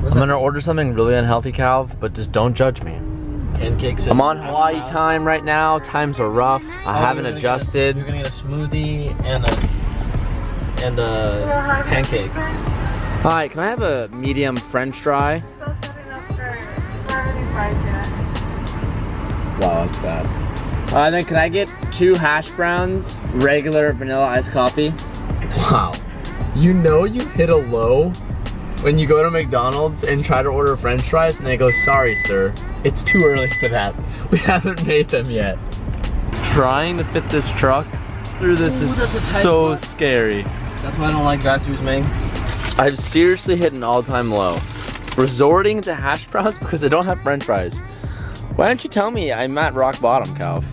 I'm gonna order something really unhealthy, Calv, but just don't judge me. Pancakes. I'm on Hawaii time right now. Times are rough. I haven't adjusted. You're gonna get a smoothie and a pancake. Hi, can I have a medium French fry? Still setting up for not any fries yet. Wow, that's bad. Then can I get 2 hash browns, regular vanilla iced coffee? Wow. You know you hit a low when you go to McDonald's and try to order French fries and they go, sorry sir, it's too early for that. We haven't made them yet. Trying to fit this truck through this is so scary. That's why I don't like drive-thrus, man. I've seriously hit an all-time low. Resorting to hash browns because I don't have French fries. Why don't you tell me I'm at rock bottom, Calv?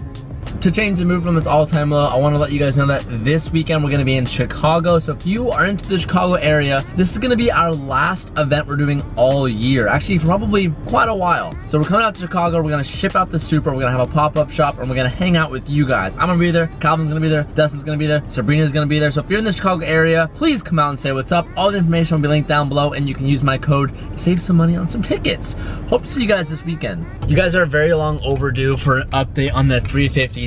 To change the mood from this all-time low, I want to let you guys know that this weekend we're going to be in Chicago. So if you are into the Chicago area, this is going to be our last event we're doing all year. Actually, for probably quite a while. So we're coming out to Chicago, we're going to ship out the Super, we're going to have a pop-up shop, and we're going to hang out with you guys. I'm going to be there, Calvin's going to be there, Dustin's going to be there, Sabrina's going to be there. So if you're in the Chicago area, please come out and say what's up. All the information will be linked down below, and you can use my code to save some money on some tickets. Hope to see you guys this weekend. You guys are very long overdue for an update on the 350Z.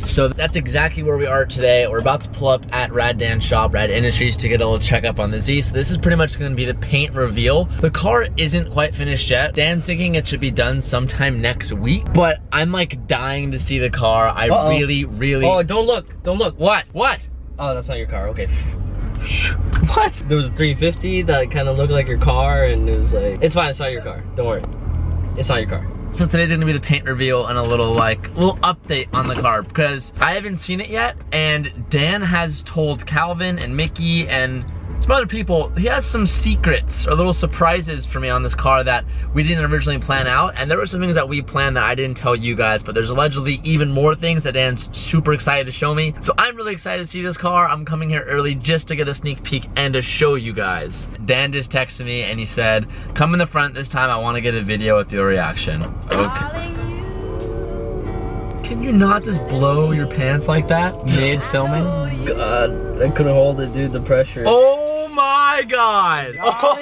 So that's exactly where we are today. We're about to pull up at Rad Dan's shop, Rad Industries, to get a little checkup on the Z. So this is pretty much gonna be the paint reveal. The car isn't quite finished yet. Dan's thinking it should be done sometime next week, but I'm like dying to see the car. I really. Oh, don't look, don't look. What? Oh, that's not your car, okay. What? There was a 350 that kind of looked like your car, and it was like, it's fine, it's not your car, don't worry. It's not your car. So today's gonna be the paint reveal and a little update on the car because I haven't seen it yet, and Dan has told Calvin and Mickey and some other people he has some secrets or little surprises for me on this car that we didn't originally plan out, and there were some things that we planned that I didn't tell you guys, but there's allegedly even more things that Dan's super excited to show me. So I'm really excited to see this car. I'm coming here early just to get a sneak peek and to show you guys. Dan just texted me and he said, come in the front this time, I want to get a video with your reaction. Okay. Can you not just blow your pants like that mid-filming? God, I couldn't hold it, dude, the pressure. Oh my God! How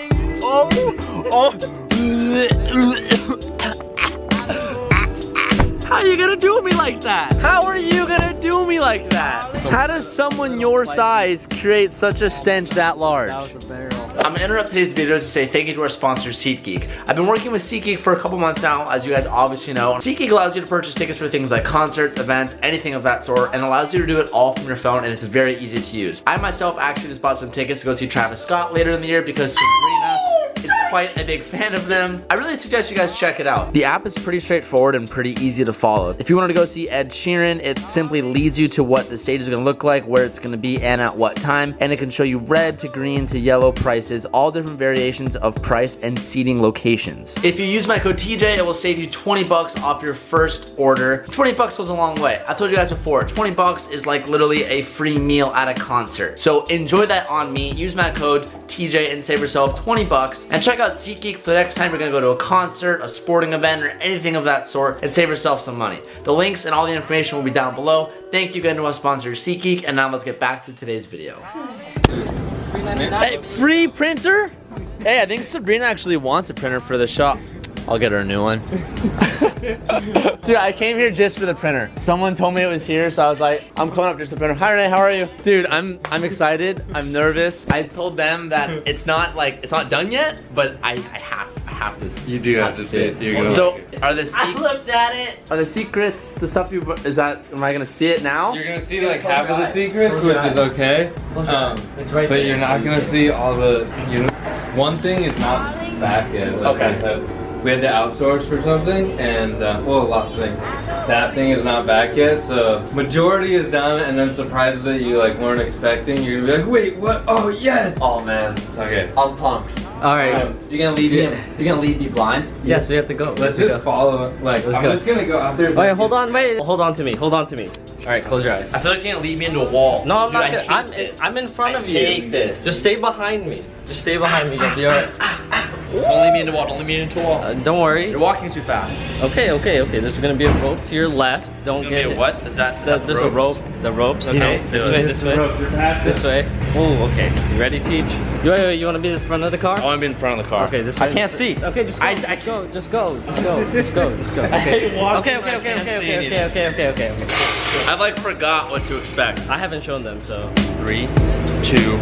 are you gonna do me like that? How are you gonna do me like that? How does someone your size create such a stench that large? That was a barrel. I'm gonna interrupt today's video to say thank you to our sponsor, SeatGeek. I've been working with SeatGeek for a couple months now, as you guys obviously know. SeatGeek allows you to purchase tickets for things like concerts, events, anything of that sort, and allows you to do it all from your phone, and it's very easy to use. I myself actually just bought some tickets to go see Travis Scott later in the year because Sabrina is quite a big fan of them. I really suggest you guys check it out. The app is pretty straightforward and pretty easy to follow. If you wanted to go see Ed Sheeran, it simply leads you to what the stage is gonna look like, where it's gonna be, and at what time, and it can show you red to green to yellow prices, all different variations of price and seating locations. If you use my code TJ, it will save you 20 bucks off your first order. 20 bucks goes a long way. I told you guys before, 20 bucks is like literally a free meal at a concert. So enjoy that on me. Use my code TJ and save yourself 20 bucks. And check out SeatGeek for the next time you're gonna go to a concert, a sporting event, or anything of that sort, and save yourself some money. The links and all the information will be down below. Thank you again to our sponsor, SeatGeek, and now let's get back to today's video. Hey, free printer? Hey, I think Sabrina actually wants a printer for the shop. I'll get her a new one. Dude, I came here just for the printer. Someone told me it was here, so I was like, I'm coming up just for the printer. Hi Renee, how are you? Dude, I'm excited. I'm nervous. I told them that it's not done yet, but I have to. You do have to see it. You're gonna So, like it. are the I looked at it. Are the secrets the stuff am I gonna see it now? You're gonna see like half of the secrets, which is okay. It's right But there. you're not gonna see all the. One thing is not back yet. Like Okay. We had to outsource for something, and well, lots of things. That thing is not back yet, so majority is done, and then surprises that you like weren't expecting. You're gonna be like, wait, what? Oh yes! Oh man, Okay. I'm pumped. All right, You're gonna leave me blind? yes, we have to go. Let's just follow. Like, I'm go. just gonna go out there. Wait, hold on, wait. Hold on to me. Hold on to me. All right, close your eyes. I feel like you're gonna lead me into a wall. No, I'm Dude, not. I hate I'm this. I'm in front of you. I hate this. Just stay behind me. Just stay behind me, you'll be alright. Don't leave me into wall, don't leave me into wall. Don't worry. You're walking too fast. Okay. There's gonna be a rope to your left. Don't get it. What? Is that There's a rope. The ropes, okay. Yeah, This way. Oh, okay. You ready, Teach? You wanna be in the front of the car? I want to be in front of the car. Okay, this way. I can't see. Okay, just go. Just go. Okay. Okay. I like forgot what to expect. I haven't shown them, so. 3, 2,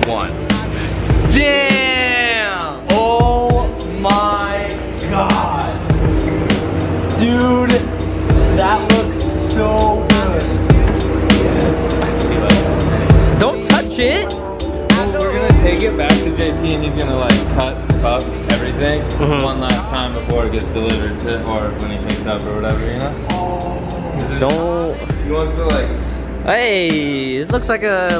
1. Damn! Oh my god. Dude, that looks so good. Don't touch it! Well, we're gonna take it back to JP and he's gonna like cut up everything one last time before it gets delivered to, or when he picks up or whatever, you know? Don't. He wants to like. Hey, it looks like a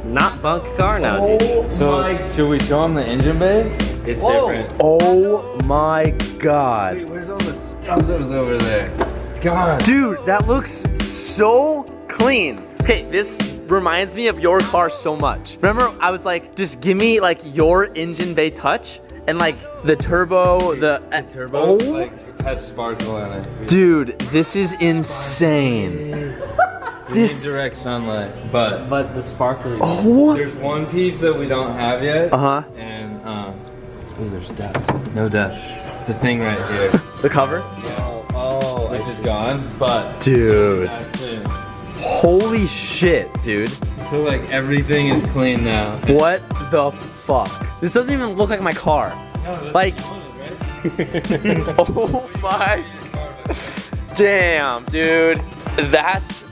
not bunk car now, dude. So should we show him the engine bay? It's different. Oh my god. Wait, where's all the stuff that was over there? It's gone. Dude, that looks so clean. Okay, this reminds me of your car so much. Remember, I was like, just give me like your engine bay touch and like the turbo, the turbo like has sparkle in it. Dude, this is insane. We need direct sunlight, but the sparkly. Oh. there's one piece that we don't have yet. And oh, there's dust. No dust. The thing right here. the cover? Oh, which is gone, but Dude. that's it. Holy shit, dude. So like everything is clean now. What the fuck? This doesn't even look like my car. No, that's Like- what you wanted, right? Oh my. Damn, dude. That's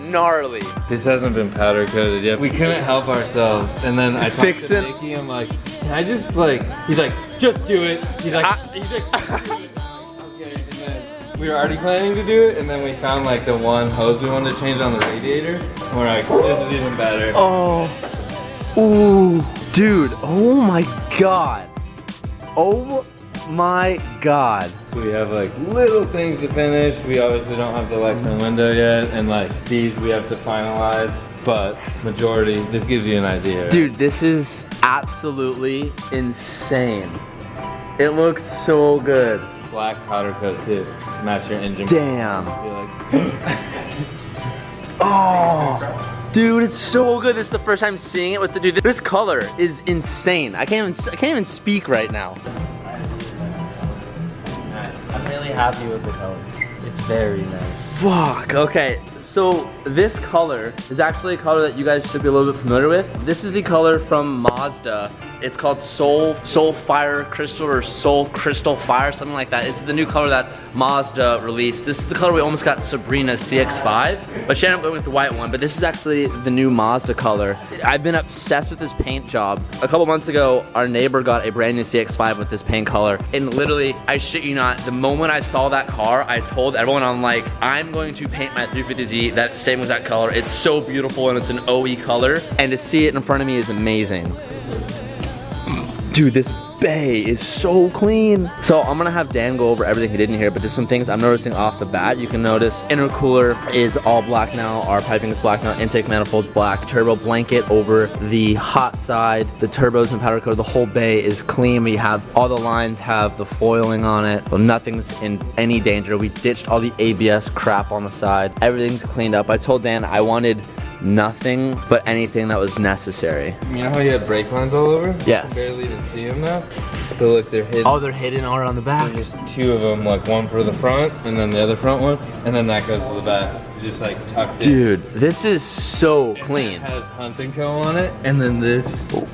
gnarly. This hasn't been powder coated yet. We couldn't help ourselves, and then I talked Fix to it. Nicky. I'm like, can I just like? He's like, just do it. He's like, just do it. I'm like, okay. And then we were already planning to do it, and then we found like the one hose we wanted to change on the radiator, and we're like, this is even better. Oh. Ooh. Dude. Oh my god. Oh my god. So we have like little things to finish. We obviously don't have the Lexan window yet, and like these we have to finalize. But majority, this gives you an idea. Right? Dude, this is absolutely insane. It looks so good. Black powder coat too, to match your engine. Damn. Be like, Oh. Dude, it's so good. This is the first time seeing it with the dude. This color is insane. I can't even speak right now. I'm really happy with the color. It's very nice. Fuck. Okay. So this color is actually a color that you guys should be a little bit familiar with. This is the color from Mazda. It's called Soul Fire Crystal or Soul Crystal Fire, something like that. This is the new color that Mazda released. This is the color we almost got Sabrina's CX-5, but she ended up going with the white one. But this is actually the new Mazda color. I've been obsessed with this paint job. A couple months ago, our neighbor got a brand new CX-5 with this paint color. And literally, I shit you not, the moment I saw that car, I told everyone, I'm like, I'm going to paint my 350Z that same exact color. It's so beautiful and it's an OE color. And to see it in front of me is amazing. Dude, this bay is so clean. So I'm gonna have Dan go over everything he did in here, but just some things I'm noticing off the bat. You can notice intercooler is all black now. Our piping is black now. Intake manifold's black. Turbo blanket over the hot side. The turbos and powder coat. The whole bay is clean. We have all the lines have the foiling on it. Well, nothing's in any danger. We ditched all the ABS crap on the side. Everything's cleaned up. I told Dan I wanted nothing but anything that was necessary. you know how you had brake lines all over? Yes. You can barely even see them now. But look, they're hidden. Oh, they're hidden all around the back. There's two of them, like one for the front, and then the other front one, and then that goes to the back. It's just like tucked in. Dude, this is so clean. It has Hunting Co on it, and then this.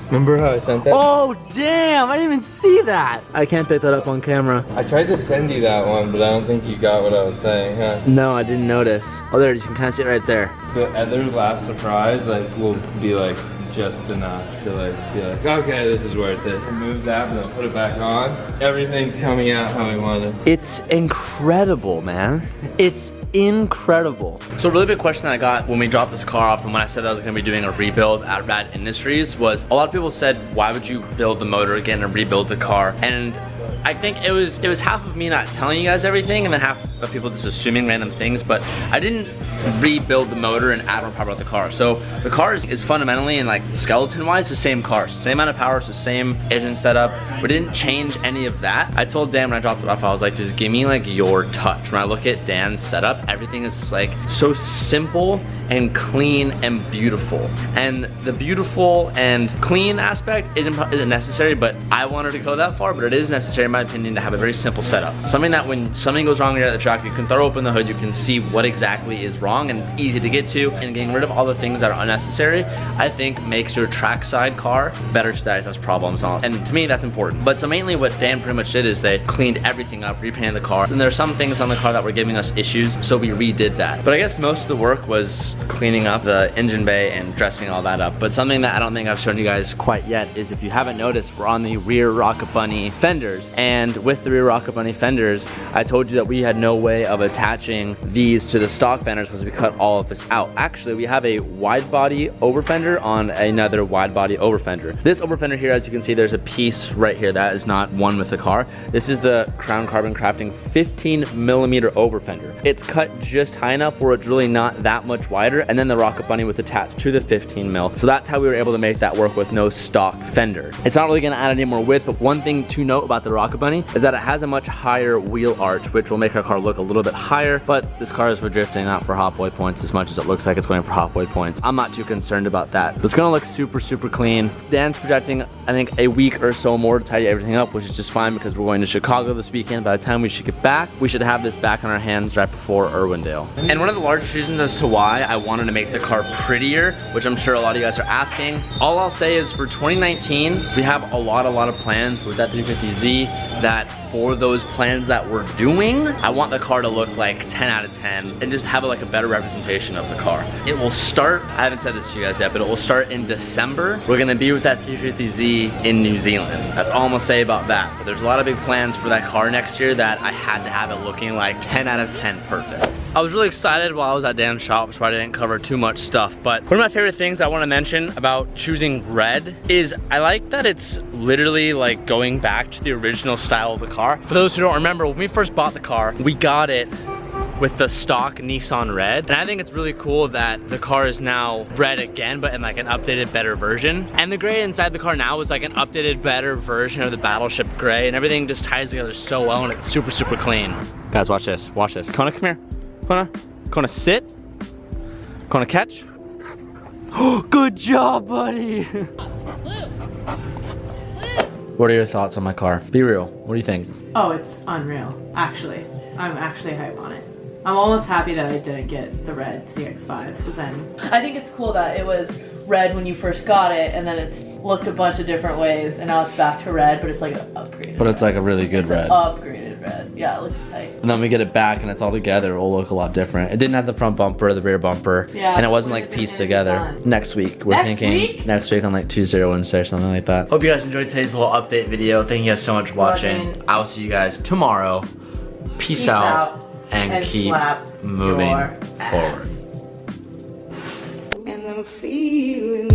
Remember how I sent that? Oh, damn, I didn't even see that. I can't pick that up on camera. I tried to send you that one, but I don't think you got what I was saying, huh? No, I didn't notice. Oh, there, you can kind of see it right there. The other last surprise, like, will be like just enough to like be like, okay, this is worth it. Remove that, and then put it back on. Everything's coming out how we wanted. It's incredible, man. It's incredible. So a really big question that I got when we dropped this car off and when I said that I was gonna be doing a rebuild at Rad Industries was a lot of people said, why would you build the motor again and rebuild the car? And I think it was half of me not telling you guys everything and then half of people just assuming random things, but I didn't rebuild the motor and add more power to the car. So the car is fundamentally and like skeleton-wise the same car. Same amount of power, it's the same engine setup. We didn't change any of that. I told Dan when I dropped it off, I was like, just give me like your touch. When I look at Dan's setup, everything is like so simple and clean and beautiful. And the beautiful and clean aspect isn't necessary, but I wanted to go that far, but it is necessary in my opinion to have a very simple setup. Something that when something goes wrong here at the track, you can throw open the hood, you can see what exactly is wrong, and it's easy to get to. And getting rid of all the things that are unnecessary, I think makes your trackside car better so that it has problems on. And to me, that's important. But so mainly what Dan pretty much did is they cleaned everything up, repainted the car. And there are some things on the car that were giving us issues, so we redid that. But I guess most of the work was cleaning up the engine bay and dressing all that up. But something that I don't think I've shown you guys quite yet is, if you haven't noticed, we're on the rear Rocket Bunny fenders. And with the rear Rocket Bunny fenders, I told you that we had no way of attaching these to the stock fenders because we cut all of this out. Actually, we have a wide body over fender on another wide body over fender. This over fender here, as you can see, there's a piece right here that is not one with the car. This is the Crown Carbon Crafting 15mm over fender. It's cut just high enough where it's really not that much wider, and then the Rocket Bunny was attached to the 15mm. So that's how we were able to make that work with no stock fender. It's not really gonna add any more width, but one thing to note about the Rocket Bunny is that it has a much higher wheel arch, which will make our car look a little bit higher, but this car is for drifting, not for Hot Boy points, as much as it looks like it's going for Hot Boy points. I'm not too concerned about that. It's gonna look super, super clean. Dan's projecting, I think, a week or so more to tidy everything up, which is just fine because we're going to Chicago this weekend. By the time we should get back, we should have this back in our hands right before Irwindale. And one of the largest reasons as to why I wanted to make the car prettier, which I'm sure a lot of you guys are asking, all I'll say is for 2019, we have a lot of plans with that 350Z that for those plans that we're doing, I want the car to look like 10 out of 10 and just have like a better representation of the car. It will start, I haven't said this to you guys yet, but it will start in December. We're gonna be with that 350Z in New Zealand. That's all I'm gonna say about that. But there's a lot of big plans for that car next year that I had to have it looking like 10 out of 10 perfect. I was really excited while I was at Dan's shop, so I didn't cover too much stuff, but one of my favorite things I want to mention about choosing red is I like that it's literally like going back to the original style of the car. For those who don't remember, when we first bought the car, we got it with the stock Nissan red, and I think it's really cool that the car is now red again, but in like an updated, better version. And the gray inside the car now is like an updated, better version of the Battleship gray, and everything just ties together so well, and it's super, super clean. Guys, watch this, watch this. Kona, come here. Kona, sit. Kona, catch. Oh, good job, buddy. What are your thoughts on my car? Be real, what do you think? Oh, it's unreal, actually. I'm actually hype on it. I'm almost happy that I didn't get the red CX-5, because then I think it's cool that it was red when you first got it, and then it's looked a bunch of different ways, and now it's back to red, but it's like an upgraded But it's like a really good red. Upgraded red. Yeah, it looks tight. And then we get it back and it's all together, it will look a lot different. It didn't have the front bumper, the rear bumper, yeah, and it wasn't like pieced together. Next week, we're thinking next week on like Tuesday or Wednesday or something like that. Hope you guys enjoyed today's little update video. Thank you guys so much for watching. I will see you guys tomorrow. Peace out and keep moving forward. And I'm feeling